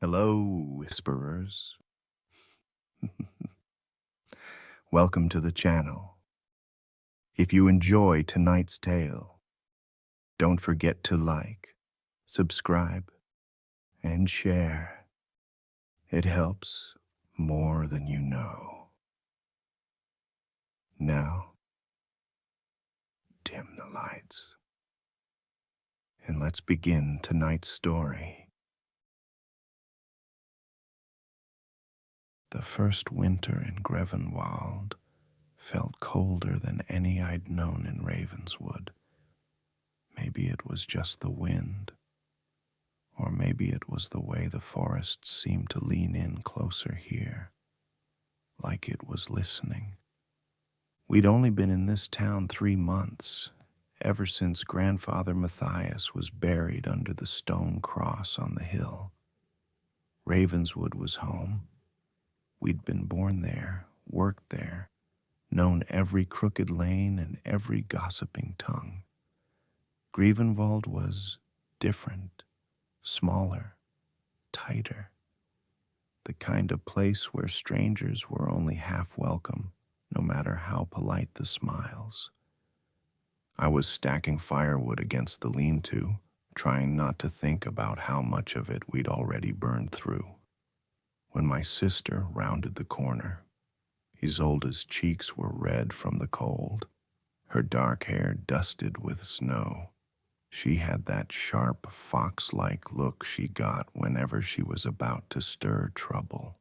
Hello, whisperers. Welcome to the channel. If you enjoy tonight's tale, don't forget to like, subscribe, and share. It helps more than you know. Now, dim the lights, and let's begin tonight's story. The first winter in Ravenswood felt colder than any I'd known in Ravenswood. Maybe it was just the wind, or maybe it was the way the forests seemed to lean in closer here, like it was listening. We'd only been in this town 3 months, ever since Grandfather Matthias was buried under the stone cross on the hill. Ravenswood was home. We'd been born there, worked there, known every crooked lane and every gossiping tongue. Grievenwald was different, smaller, tighter. The kind of place where strangers were only half welcome, no matter how polite the smiles. I was stacking firewood against the lean-to, trying not to think about how much of it we'd already burned through, when my sister rounded the corner. Isolde's cheeks were red from the cold, her dark hair dusted with snow. She had that sharp, fox-like look she got whenever she was about to stir trouble.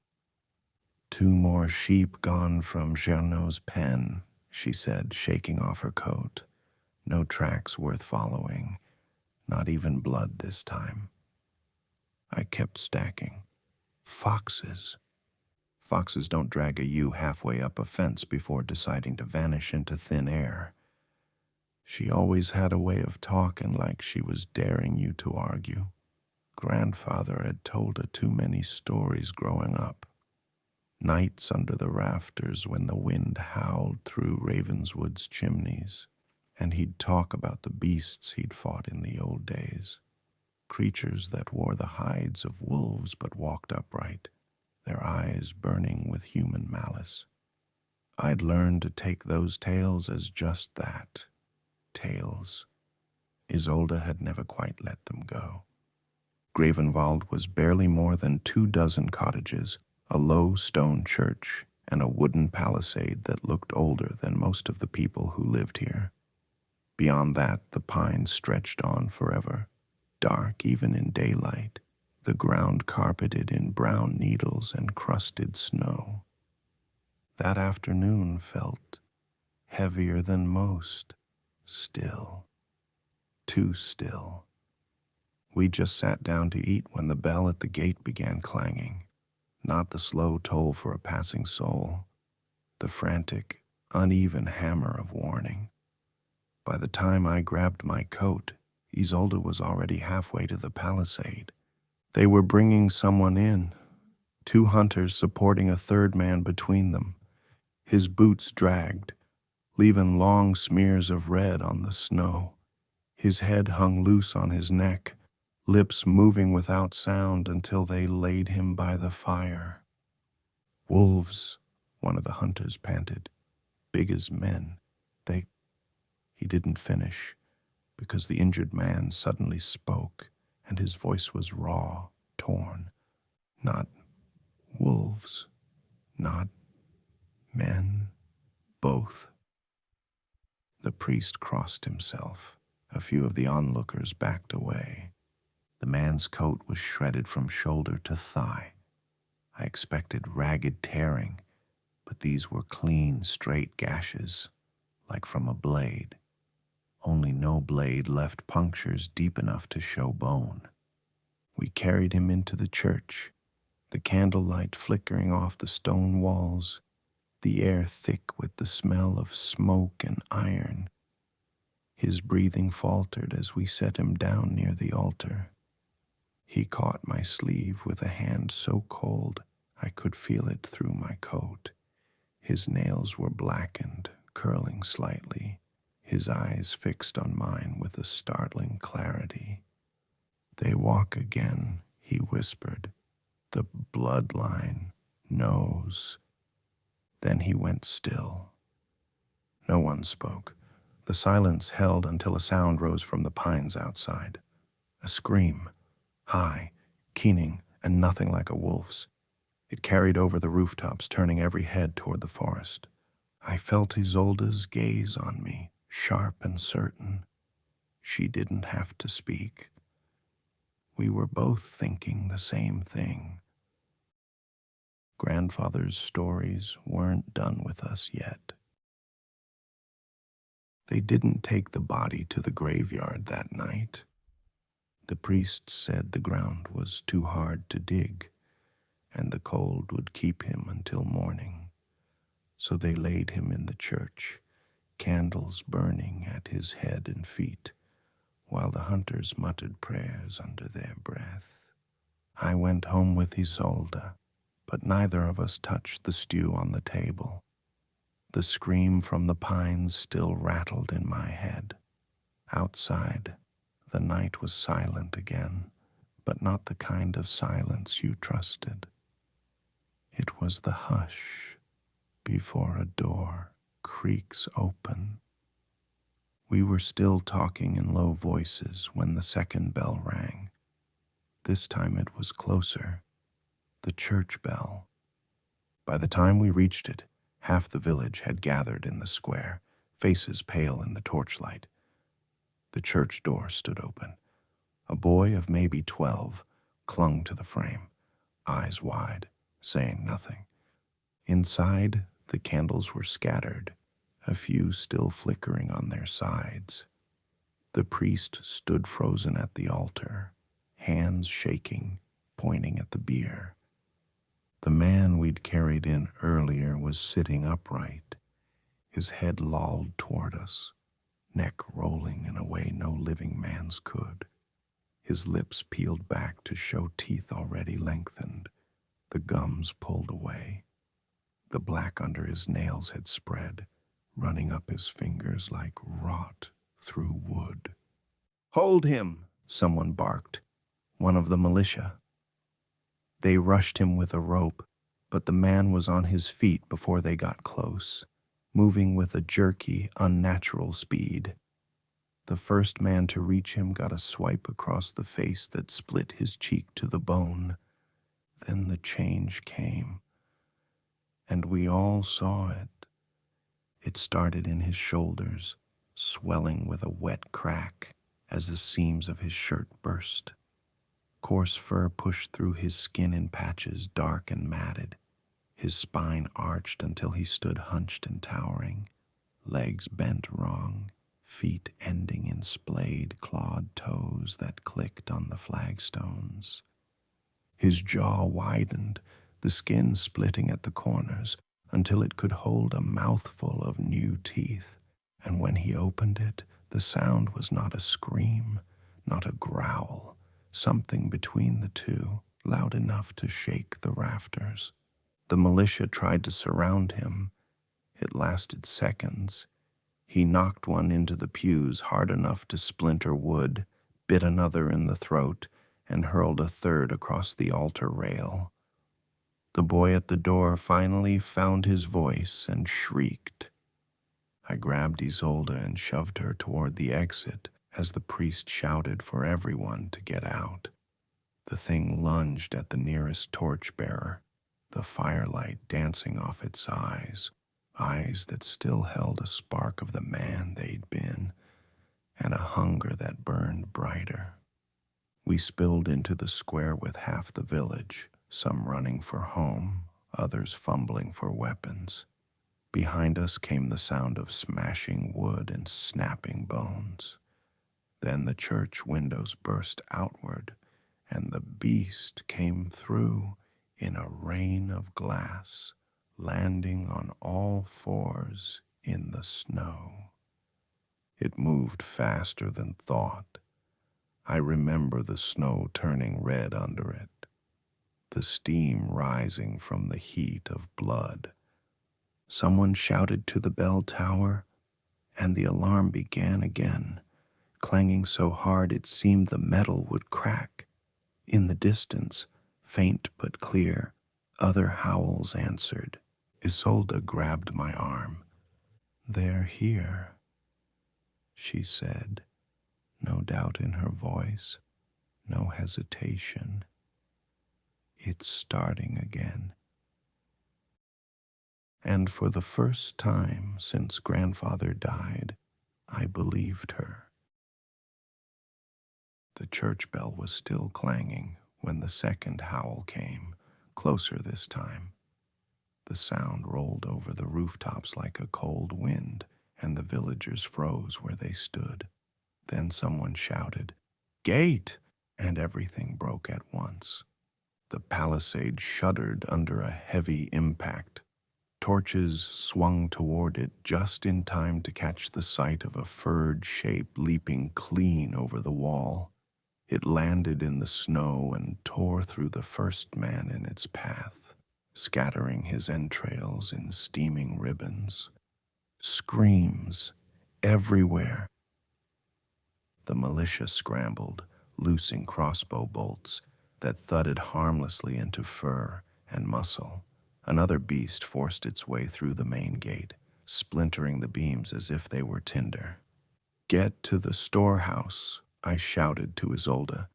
2 more sheep gone from Gernot's pen, she said, shaking off her coat. No tracks worth following, not even blood this time. I kept stacking. Foxes. Foxes don't drag a ewe halfway up a fence before deciding to vanish into thin air. She always had a way of talking like she was daring you to argue. Grandfather had told her too many stories growing up. Nights under the rafters when the wind howled through Ravenswood's chimneys, and he'd talk about the beasts he'd fought in the old days. Creatures that wore the hides of wolves but walked upright, their eyes burning with human malice. I'd learned to take those tales as just that. Tales. Isolde had never quite let them go. Gravenwald was barely more than 24 cottages, a low stone church, and a wooden palisade that looked older than most of the people who lived here. Beyond that, the pines stretched on forever, dark even in daylight, the ground carpeted in brown needles and crusted snow. That afternoon felt heavier than most. Still. Too still. We just sat down to eat when the bell at the gate began clanging. Not the slow toll for a passing soul, the frantic, uneven hammer of warning. By the time I grabbed my coat, Isolde was already halfway to the palisade. They were bringing someone in, 2 hunters supporting a 3rd man between them. His boots dragged, leaving long smears of red on the snow. His head hung loose on his neck, lips moving without sound until they laid him by the fire. Wolves, one of the hunters panted, big as men. He didn't finish, because the injured man suddenly spoke, and his voice was raw, torn. Not wolves, not men, both. The priest crossed himself. A few of the onlookers backed away. The man's coat was shredded from shoulder to thigh. I expected ragged tearing, but these were clean, straight gashes, like from a blade. Only no blade left punctures deep enough to show bone. We carried him into the church, the candlelight flickering off the stone walls, the air thick with the smell of smoke and iron. His breathing faltered as we set him down near the altar. He caught my sleeve with a hand so cold I could feel it through my coat. His nails were blackened, curling slightly, his eyes fixed on mine with a startling clarity. "They walk again," he whispered. The bloodline knows. Then he went still. No one spoke. The silence held until a sound rose from the pines outside. A scream, high, keening, and nothing like a wolf's. It carried over the rooftops, turning every head toward the forest. I felt Isolde's gaze on me, sharp and certain. She didn't have to speak. We were both thinking the same thing. Grandfather's stories weren't done with us yet. They didn't take the body to the graveyard that night. The priest said the ground was too hard to dig, and the cold would keep him until morning. So they laid him in the church, candles burning at his head and feet, while the hunters muttered prayers under their breath. I went home with Isolde, but neither of us touched the stew on the table. The scream from the pines still rattled in my head. Outside, the night was silent again, but not the kind of silence you trusted. It was the hush before a door creaks open. We were still talking in low voices when the second bell rang. This time it was closer, the church bell. By the time we reached it, half the village had gathered in the square, faces pale in the torchlight. The church door stood open. A boy of maybe 12 clung to the frame, eyes wide, saying nothing. Inside, the candles were scattered, a few still flickering on their sides. The priest stood frozen at the altar, hands shaking, pointing at the bier. The man we'd carried in earlier was sitting upright, his head lolled toward us, neck rolling in a way no living man's could. His lips peeled back to show teeth already lengthened, the gums pulled away. The black under his nails had spread, running up his fingers like rot through wood. "Hold him!" someone barked, one of the militia. They rushed him with a rope, but the man was on his feet before they got close, moving with a jerky, unnatural speed. The first man to reach him got a swipe across the face that split his cheek to the bone. Then the change came, and we all saw it. It started in his shoulders, swelling with a wet crack as the seams of his shirt burst. Coarse fur pushed through his skin in patches, dark and matted. His spine arched until he stood hunched and towering, legs bent wrong, feet ending in splayed, clawed toes that clicked on the flagstones. His jaw widened, the skin splitting at the corners until it could hold a mouthful of new teeth, and when he opened it, the sound was not a scream, not a growl, something between the two, loud enough to shake the rafters. The militia tried to surround him. It lasted seconds. He knocked one into the pews hard enough to splinter wood, bit another in the throat, and hurled a third across the altar rail. The boy at the door finally found his voice and shrieked. I grabbed Isolde and shoved her toward the exit as the priest shouted for everyone to get out. The thing lunged at the nearest torchbearer, the firelight dancing off its eyes that still held a spark of the man they'd been, and a hunger that burned brighter. We spilled into the square with half the village, some running for home, others fumbling for weapons. Behind us came the sound of smashing wood and snapping bones. Then the church windows burst outward, and the beast came through in a rain of glass, landing on all fours in the snow. It moved faster than thought. I remember the snow turning red under it, the steam rising from the heat of blood. Someone shouted to the bell tower, and the alarm began again, clanging so hard it seemed the metal would crack. In the distance, Faint but clear, other howls answered. Isolde grabbed my arm. "They're here," she said, no doubt in her voice, no hesitation. "It's starting again." And for the first time since grandfather died, I believed her. The church bell was still clanging when the second howl came, closer this time. The sound rolled over the rooftops like a cold wind, and the villagers froze where they stood. Then someone shouted, "Gate!" and everything broke at once. The palisade shuddered under a heavy impact. Torches swung toward it just in time to catch the sight of a furred shape leaping clean over the wall. It landed in the snow and tore through the first man in its path, scattering his entrails in steaming ribbons. Screams everywhere. The militia scrambled, loosing crossbow bolts that thudded harmlessly into fur and muscle. Another beast forced its way through the main gate, splintering the beams as if they were tinder. "Get to the storehouse," I shouted to Isolde,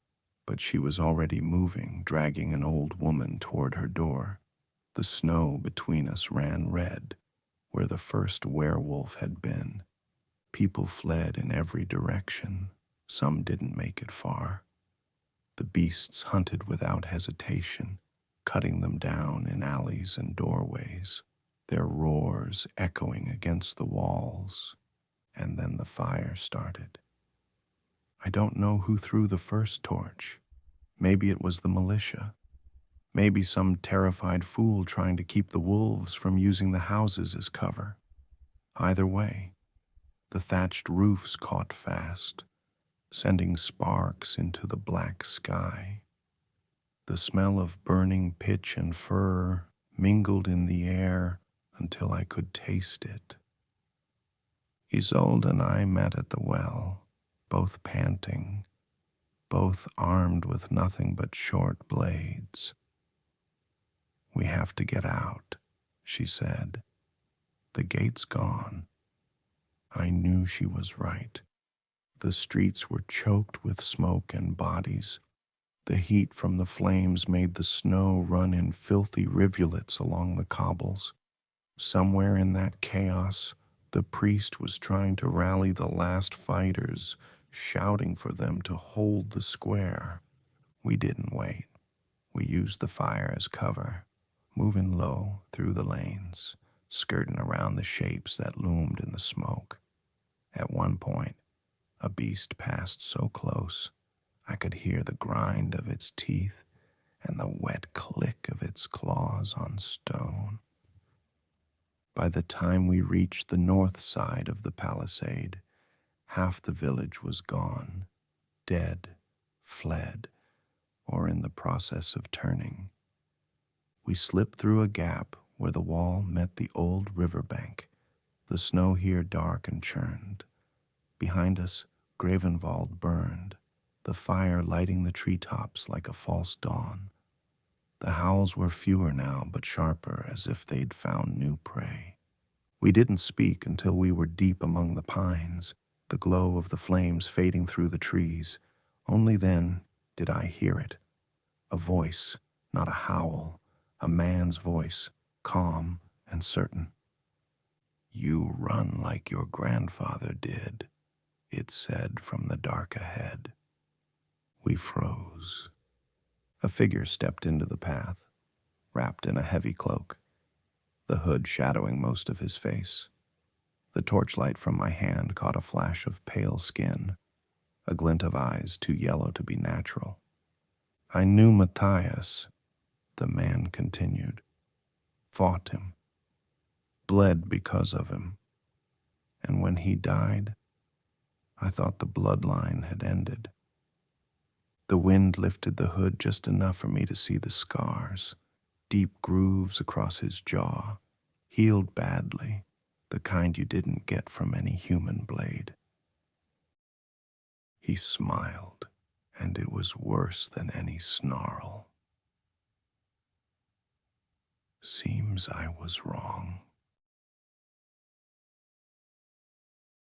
but she was already moving, dragging an old woman toward her door. The snow between us ran red, where the first werewolf had been. People fled in every direction. Some didn't make it far. The beasts hunted without hesitation, cutting them down in alleys and doorways, their roars echoing against the walls. And then the fire started. I don't know who threw the first torch. Maybe it was the militia. Maybe some terrified fool trying to keep the wolves from using the houses as cover. Either way, the thatched roofs caught fast, sending sparks into the black sky. The smell of burning pitch and fur mingled in the air until I could taste it. Isolde and I met at the well, both panting, both armed with nothing but short blades. "We have to get out," she said. "The gate's gone." I knew she was right. The streets were choked with smoke and bodies. The heat from the flames made the snow run in filthy rivulets along the cobbles. Somewhere in that chaos, the priest was trying to rally the last fighters, shouting for them to hold the square. We didn't wait. We used the fire as cover, moving low through the lanes, skirting around the shapes that loomed in the smoke. At one point, a beast passed so close, I could hear the grind of its teeth and the wet click of its claws on stone. By the time we reached the north side of the palisade, half the village was gone, dead, fled, or in the process of turning. We slipped through a gap where the wall met the old riverbank, the snow here dark and churned. Behind us, Ravenswood burned, the fire lighting the treetops like a false dawn. The howls were fewer now, but sharper, as if they'd found new prey. We didn't speak until we were deep among the pines, the glow of the flames fading through the trees. Only then did I hear it. A voice, not a howl, a man's voice, calm and certain. "You run like your grandfather did," it said from the dark ahead. We froze. A figure stepped into the path, wrapped in a heavy cloak, the hood shadowing most of his face. The torchlight from my hand caught a flash of pale skin, a glint of eyes too yellow to be natural. "I knew Matthias," the man continued, "fought him, bled because of him, and when he died, I thought the bloodline had ended." The wind lifted the hood just enough for me to see the scars, deep grooves across his jaw, healed badly, the kind you didn't get from any human blade. He smiled, and it was worse than any snarl. Seems I was wrong.